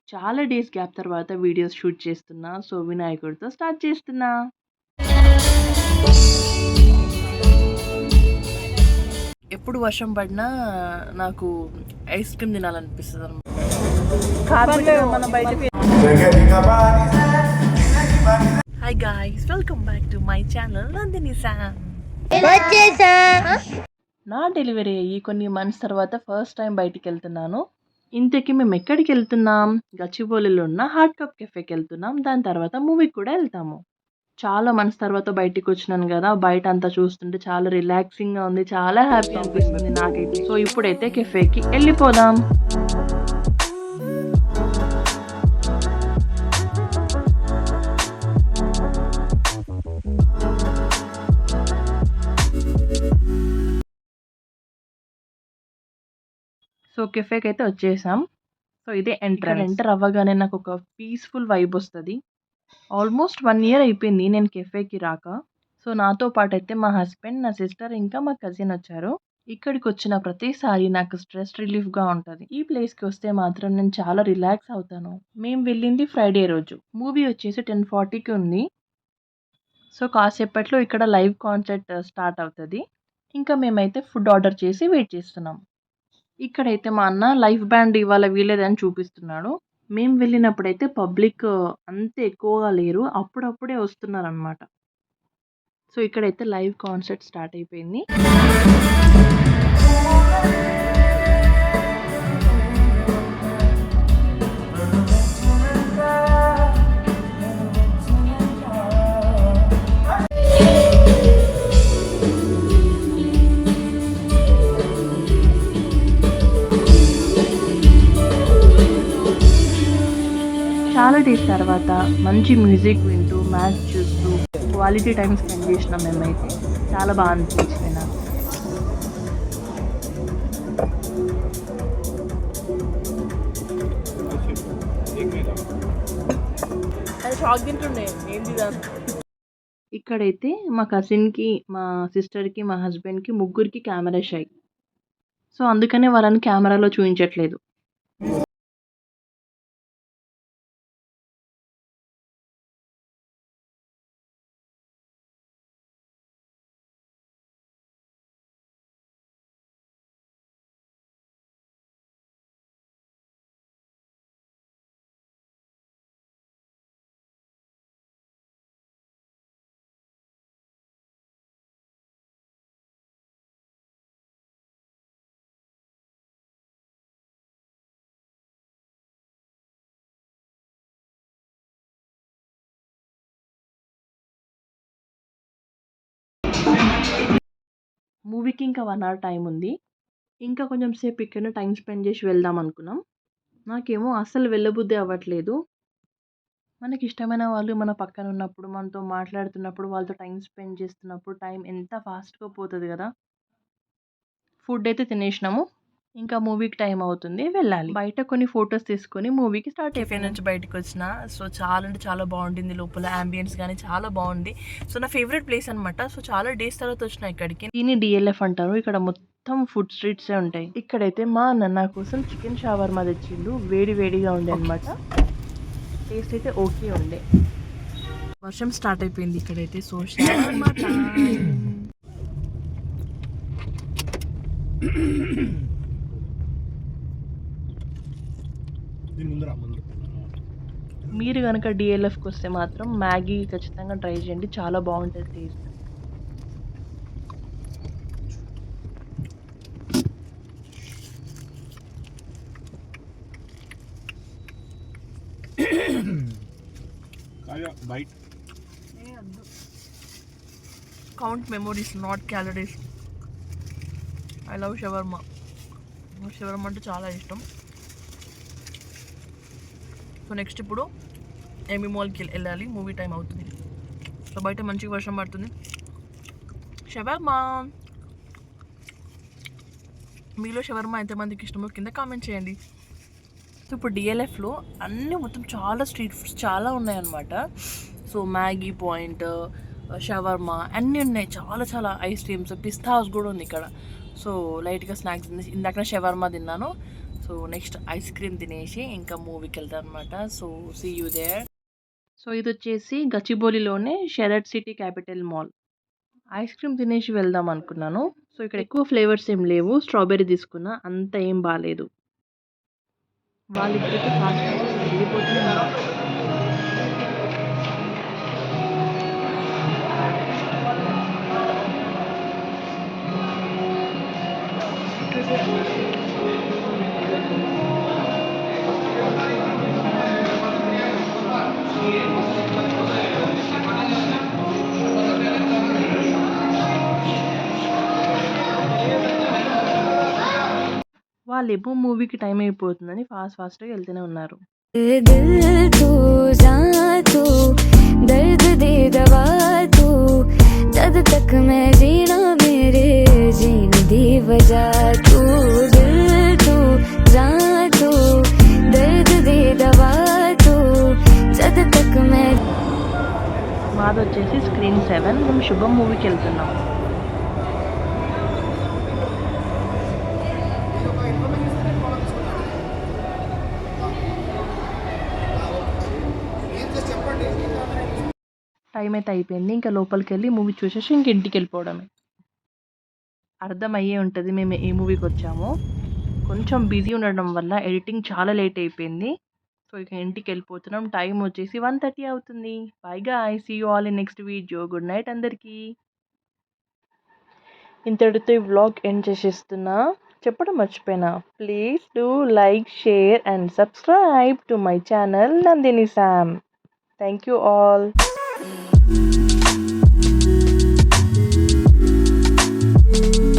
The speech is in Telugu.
చాలా డేస్ గ్యాప్ తర్వాత వీడియోస్ షూట్ చేస్తున్నా. సో, వినాయకుడితో స్టార్ట్ చేస్తున్నా. ఎప్పుడు వర్షం పడినా నాకు ఐస్ క్రీమ్ తినాలనిపిస్తదనమాట. Hi guys, welcome back to my channel Nandini Sam. నా డెలివరీ అయ్యి కొన్ని మంత్స్ తర్వాత ఫస్ట్ టైం బయటికెళ్తున్నాను. ఇంతకీ మేము ఎక్కడికెళ్తున్నాం? గచ్చిబౌలిలో ఉన్న హాట్ కప్ కెఫేకెళ్తున్నాం. దాని తర్వాత మూవీకి కూడా ఎళ్తాము. చాలా మంత్స్ తర్వాత బయటికొచ్చినాను గదా! బయటంతా చూస్తుంటే చాలా రిలాక్సింగ్‌గా ఉంది. చాలా హ్యాపీ అనిపిస్తుంది నాకైతే. సో, ఇప్పుడైతే కెఫేకి ఎళ్ళిపోదాం. సో, కెఫేకైతే వచ్చేసాం. సో, ఇదే ఎంట్రన్స్. ఎంటర్ అవ్వగానే నాకొక పీస్‌ఫుల్ వైబొస్తది. ఆల్మోస్ట్ 1 ఇయర్ అయిపోయింది నేను కెఫేకి రాక. సో, నాతో పాటైతే మా హస్బెండ్, నా సిస్టర్ ఇంకా మా కజిన్ వచ్చారు. ఇక్కడికొచ్చిన ప్రతిసారి నాకు స్ట్రెస్ రిలీఫ్‌గా ఉంటది. ఈ ప్లేస్‌కి వస్తే మాత్రం నేను చాలా రిలాక్స్ అవుతాను. మేము వెళ్ళింది ఫ్రైడే రోజు. మూవీ వచ్చేసి 10:40కి ఉంది. సో, కాసేపట్లో ఇక్కడ లైవ్ కాన్సర్ట్ స్టార్ట్ అవుతది. ఇంకా మేమైతే ఫుడ్ ఆర్డర్ చేసి వెయిట్ చేస్తున్నాం. ఇక్కడైతే మా అన్న లైవ్ బ్యాండ్ ఇవాళ వీళ్ళదని చూపిస్తున్నాడు. మేము వెళ్ళినప్పుడైతే పబ్లిక్ అంత ఎక్కువగా లేరు. అప్పుడప్పుడే వస్తున్నారనమాట. సో, ఇక్కడైతే లైవ్ కాన్సర్ట్ స్టార్ట్ అయిపోయింది. చాలా డేస్ తర్వాత మంచి మ్యూజిక్ వింటూ, మ్యాచ్ చూస్తూ, క్వాలిటీ టైమ్ స్పెండ్ చేసినాం మేమైతే. చాలా బాగా అనిపించింది నాకు. ఇక్కడైతే మా కజిన్‌కి, మా సిస్టర్‌కి, మా హస్బెండ్‌కి ముగ్గురికి కెమెరా షై. సో, అందుకనే వాళ్ళని కెమెరాలో చూయించట్లేదు. మూవీకి ఇంకా 1 అవర్ టైమ్ ఉంది. ఇంకా కొంచెం సేపు ఇక్కడనే టైమ్ స్పెండ్ చేసి వెళ్దాం అనుకున్నాం. నాకేమో అస్సలు వెళ్ళబుద్ధి అవ్వట్లేదు. మనకిష్టమైన వాళ్ళు మన పక్కన ఉన్నప్పుడు, మనతో మాట్లాడుతున్నప్పుడు, వాళ్ళతో టైమ్ స్పెండ్ చేస్తున్నప్పుడు టైం ఎంత ఫాస్ట్‌గా పోతది గదా! ఫుడ్ అయితే తినేసినాము. ఇంకా మూవీకి టైం అవుతుంది. వెళ్ళాలి. బయట కొన్ని ఫోటోస్ తీసుకొని మూవీకి స్టార్ట్ అయిపోయాం. కెఫే నుంచి బయటికొచ్చిన. సో, చాలా అంటే చాలా బాగుంటుంది. లోపల యాంబియన్స్ గానీ చాలా బాగుంది. సో, నా ఫేవరెట్ ప్లేస్ అనమాట. సో, చాలా డేస్ తర్వాత వచ్చిన ఇక్కడికి. దీన్ని డీఎల్ఎఫ్ అంటారు. ఇక్కడ మొత్తం ఫుడ్ స్ట్రీట్సే ఉంటాయి. ఇక్కడైతే మా అన్న నా కోసం చికెన్ షవర్మా తెచ్చిండు. వేడి వేడిగా ఉండే అనమాట. టేస్ట్ అయితే ఓకే ఉండే. వర్షం స్టార్ట్ అయిపోయింది ఇక్కడైతే. So, shawarma time. మీరు గనక డీఎల్ఎఫ్‌కి వస్తే మాత్రం మ్యాగీ ఖచ్చితంగా ట్రై చేయండి. చాలా బాగుంటది taste. Count memories, not calories. I love shawarma. Shawarma అంటే చాలా ఇష్టం. సో, నెక్స్ట్ ఇప్పుడు ఎంబీ మాల్‌కి వెళ్ళాలి. మూవీ టైం అవుతుంది. సో, బయట మంచిగా వర్షం పడుతుంది. షవర్మా. మీలో షవర్మా ఎంతమందికి ఇష్టమో కింద కామెంట్ చేయండి. సో, ఇప్పుడు డిఎల్ఎఫ్లో అన్నీ మొత్తం చాలా స్ట్రీట్ ఫుడ్స్ చాలా ఉన్నాయన్నమాట. సో, మ్యాగీ పాయింట్, షవర్మా అన్నీ ఉన్నాయి. చాలా చాలా ఐస్ క్రీమ్స్, పిస్తా హౌస్ కూడా ఉంది ఇక్కడ. సో, లైట్గా స్నాక్స్ ఇందాక షవర్మా తిన్నాను. సో నెక్స్ట్ ఐస్ క్రీమ్ తినేసి ఇంకా మూవీకి వెళ్తాం అనమాట. So see you there. So ఇది వచ్చేసి గచ్చిబౌలిలోనే Sarath City Capital Mall. Ice cream తినేసి వెళ్దాం అనుకున్నాను. సో ఇక్కడ ఎక్కువ ఫ్లేవర్స్ ఏం లేవు. స్ట్రాబెర్రీ తీసుకున్నా, అంత ఏం బాలేదు. వాళ్ళిద్దరికీ ఫాస్ట్ ఫాస్ట్ వెళ్ళిపోతూనే ఉన్నాం. వాళ్ళేమో మూవీకి టైం అయిపోతుందని ఫాస్ట్ ఫాస్ట్‌గా వెళ్తూనే ఉన్నారు. दिल तू जान तू दर्द दे दवा तू जब तक मैं जीना मेरे जीने दी वजह तू दिल तू जान तू दर्द दे दवा तू जब तक मैं మాదొచ్చేసి స్క్రీన్ 7. మేము శుభం మూవీకి వెళ్తున్నాం. టైం అయితే అయిపోయింది. ఇంకా లోపలికెళ్ళి మూవీ చూసేసి ఇంక ఇంటికి వెళ్ళిపోవడమే. అర్థమయ్యే ఉంటుంది మేము ఏ మూవీకి వచ్చామో. కొంచెం బిజీ ఉండడం వల్ల ఎడిటింగ్ చాలా లేట్ అయిపోయింది. సో ఇక ఇంటికి వెళ్ళిపోతున్నాం. టైం వచ్చేసి 1:30 అవుతుంది. Bye guys, see you all in next video. Good night అందరికీ. ఇంతటితో ఈ వ్లాగ్ ఎండ్ చేసేస్తున్నా. చెప్పడం మర్చిపోయినా, please do like, share and subscribe to my channel Nandini Sam. Thank you all. thank you